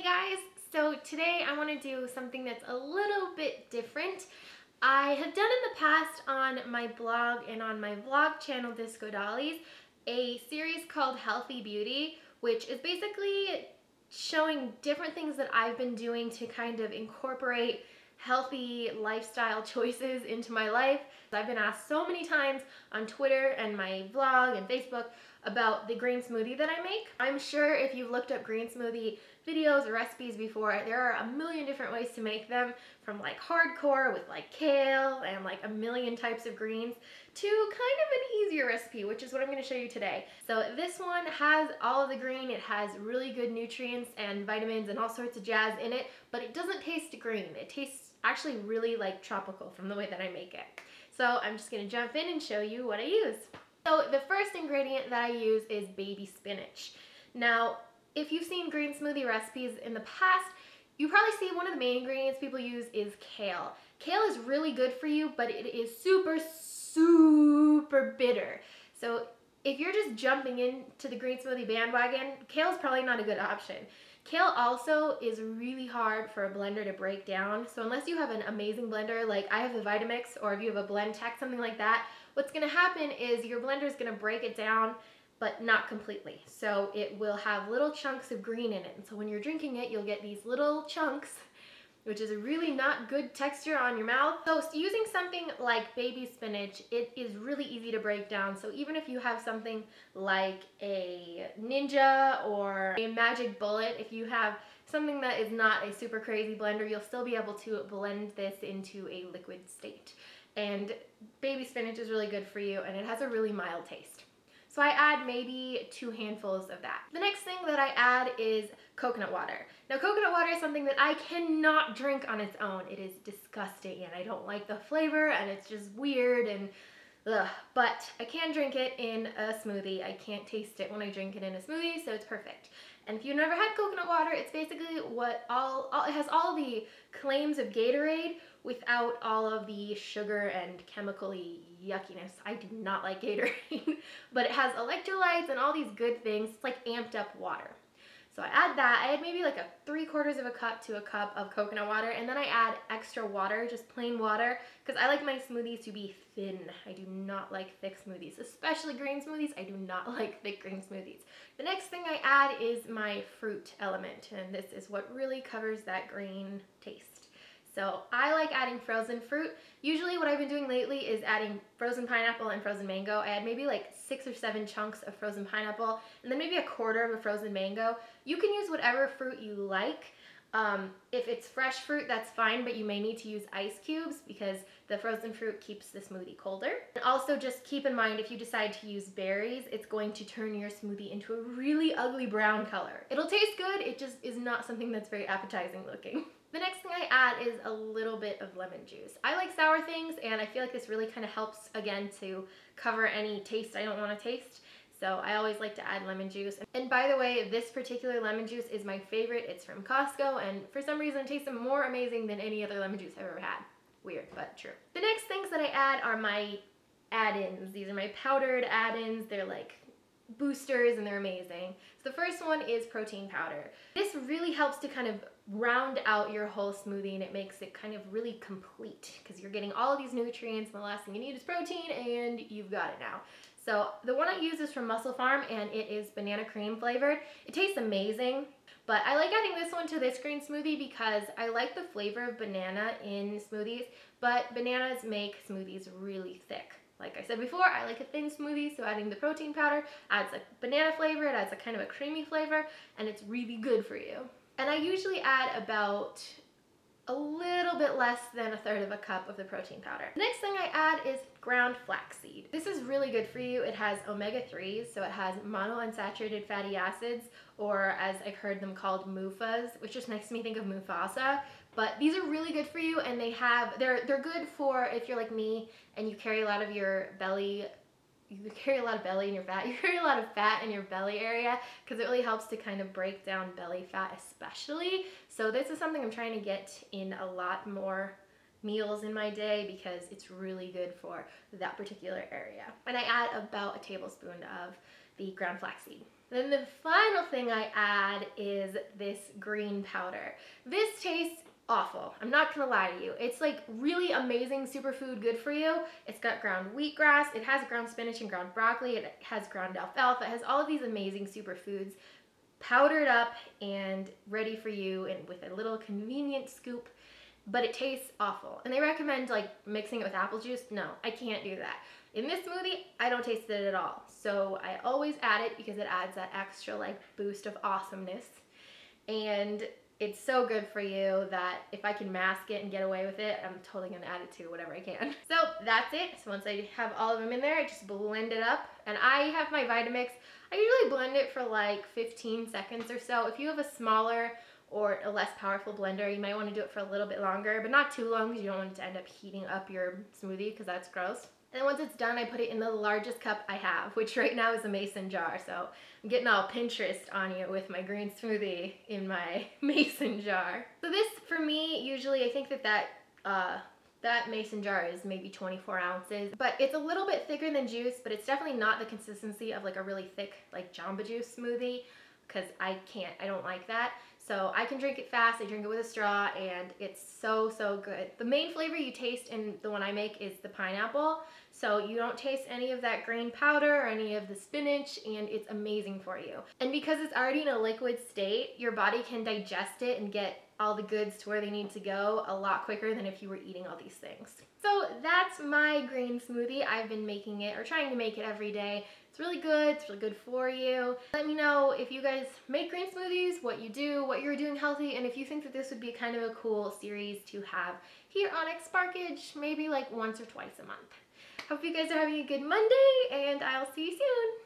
guys, so today I want to do something that's a little bit different. I have done in the past on my blog and on my vlog channel Disco Dollies a series called Healthy Beauty, which is basically showing different things that I've been doing to kind of incorporate healthy lifestyle choices into my life. I've been asked so many times on Twitter and my vlog and Facebook about the green smoothie that I make. I'm sure if you've looked up green smoothie videos or recipes before, there are a million different ways to make them, from like hardcore with like kale and like a million types of greens to kind of an easier recipe, which is what I'm going to show you today. So this one has all of the green, it has really good nutrients and vitamins and all sorts of jazz in it, but it doesn't taste green. It tastes actually really like tropical from the way that I make it. So I'm just going to jump in and show you what I use. So the first ingredient that I use is baby spinach. Now, if you've seen green smoothie recipes in the past, you probably see one of the main ingredients people use is kale. Kale is really good for you, but it is super bitter. So if you're just jumping into the green smoothie bandwagon, kale is probably not a good option. Kale also is really hard for a blender to break down. So unless you have an amazing blender, like I have the Vitamix, or if you have a blend tech, something like that, what's gonna happen is your blender is gonna break it down, but not completely. So it will have little chunks of green in it. And so when you're drinking it, you'll get these little chunks, which is a really not good texture on your mouth. So using something like baby spinach, it is really easy to break down. So even if you have something like a Ninja or a Magic Bullet, if you have something that is not a super crazy blender, you'll still be able to blend this into a liquid state. And baby spinach is really good for you, and it has a really mild taste. So I add maybe 2 handfuls of that. The next thing that I add is coconut water. Now coconut water is something that I cannot drink on its own. It is disgusting and I don't like the flavor and it's just weird and ugh. But I can drink it in a smoothie. I can't taste it when I drink it in a smoothie, so it's perfect. And if you've never had coconut water, it's basically what it has all the claims of Gatorade without all of the sugar and chemical-y yuckiness. I do not like Gatorade, but it has electrolytes and all these good things. It's like amped up water. So I add that. I add maybe like a 3/4 of a cup to a cup of coconut water, and then I add extra water, just plain water, because I like my smoothies to be thin. I do not like thick smoothies, especially green smoothies. I do not like thick green smoothies. The next thing I add is my fruit element, and this is what really covers that green taste. So I like adding frozen fruit. Usually what I've been doing lately is adding frozen pineapple and frozen mango. I add maybe like 6 or 7 chunks of frozen pineapple and then maybe 1/4 of a frozen mango. You can use whatever fruit you like. If it's fresh fruit, that's fine, but you may need to use ice cubes because the frozen fruit keeps the smoothie colder. And also just keep in mind, if you decide to use berries, it's going to turn your smoothie into a really ugly brown color. It'll taste good, it just is not something that's very appetizing looking. The next thing I add is a little bit of lemon juice. I like sour things, and I feel like this really kind of helps, again, to cover any taste I don't want to taste. So I always like to add lemon juice. And by the way, this particular lemon juice is my favorite. It's from Costco, and for some reason it tastes more amazing than any other lemon juice I've ever had. Weird, but true. The next things that I add are my add-ins. These are my powdered add-ins. They're like boosters and they're amazing. So the first one is protein powder. This really helps to kind of round out your whole smoothie, and it makes it kind of really complete because you're getting all of these nutrients, and the last thing you need is protein, and you've got it now. So the one I use is from Muscle Farm, and it is banana cream flavored. It tastes amazing, but I like adding this one to this green smoothie because I like the flavor of banana in smoothies, but bananas make smoothies really thick. Like I said before, I like a thin smoothie, so adding the protein powder adds a banana flavor, it adds a kind of a creamy flavor, and it's really good for you. And I usually add about a little bit less than 1/3 of a cup of the protein powder. The next thing I add is ground flaxseed. This is really good for you. It has omega-3s, so it has monounsaturated fatty acids, or as I've heard them called, MUFAs, which just makes me think of Mufasa. But these are really good for you, and they're good for if you're like me and you carry a lot of your belly. You carry a lot of belly in your fat. You carry a lot of fat in your belly area because it really helps to kind of break down belly fat especially. So this is something I'm trying to get in a lot more meals in my day because it's really good for that particular area. And I add about a tablespoon of the ground flaxseed. Then the final thing I add is this green powder. This tastes awful. I'm not gonna lie to you. It's like really amazing superfood, good for you. It's got ground wheatgrass, it has ground spinach and ground broccoli, it has ground alfalfa, it has all of these amazing superfoods powdered up and ready for you and with a little convenient scoop, but it tastes awful. And they recommend like mixing it with apple juice. No, I can't do that. In this smoothie, I don't taste it at all. So I always add it because it adds that extra like boost of awesomeness. And it's so good for you that if I can mask it and get away with it, I'm totally gonna add it to whatever I can. So that's it. So once I have all of them in there, I just blend it up. And I have my Vitamix. I usually blend it for like 15 seconds or so. If you have a smaller or a less powerful blender, you might want to do it for a little bit longer, but not too long because you don't want it to end up heating up your smoothie because that's gross. And then once it's done, I put it in the largest cup I have, which right now is a mason jar. So I'm getting all Pinterest on you with my green smoothie in my mason jar. So this, for me, usually I think that mason jar is maybe 24 ounces, but it's a little bit thicker than juice, but it's definitely not the consistency of like a really thick like Jamba Juice smoothie because I don't like that. So I can drink it fast, I drink it with a straw, and it's so, so good. The main flavor you taste in the one I make is the pineapple, so you don't taste any of that green powder or any of the spinach, and it's amazing for you. And because it's already in a liquid state, your body can digest it and get all the goods to where they need to go a lot quicker than if you were eating all these things. So that's my green smoothie. I've been making it or trying to make it every day. It's really good. It's really good for you. Let me know if you guys make green smoothies, what you do, what you're doing healthy, and if you think that this would be kind of a cool series to have here on xSparkage, maybe like once or twice a month. Hope you guys are having a good Monday, and I'll see you soon.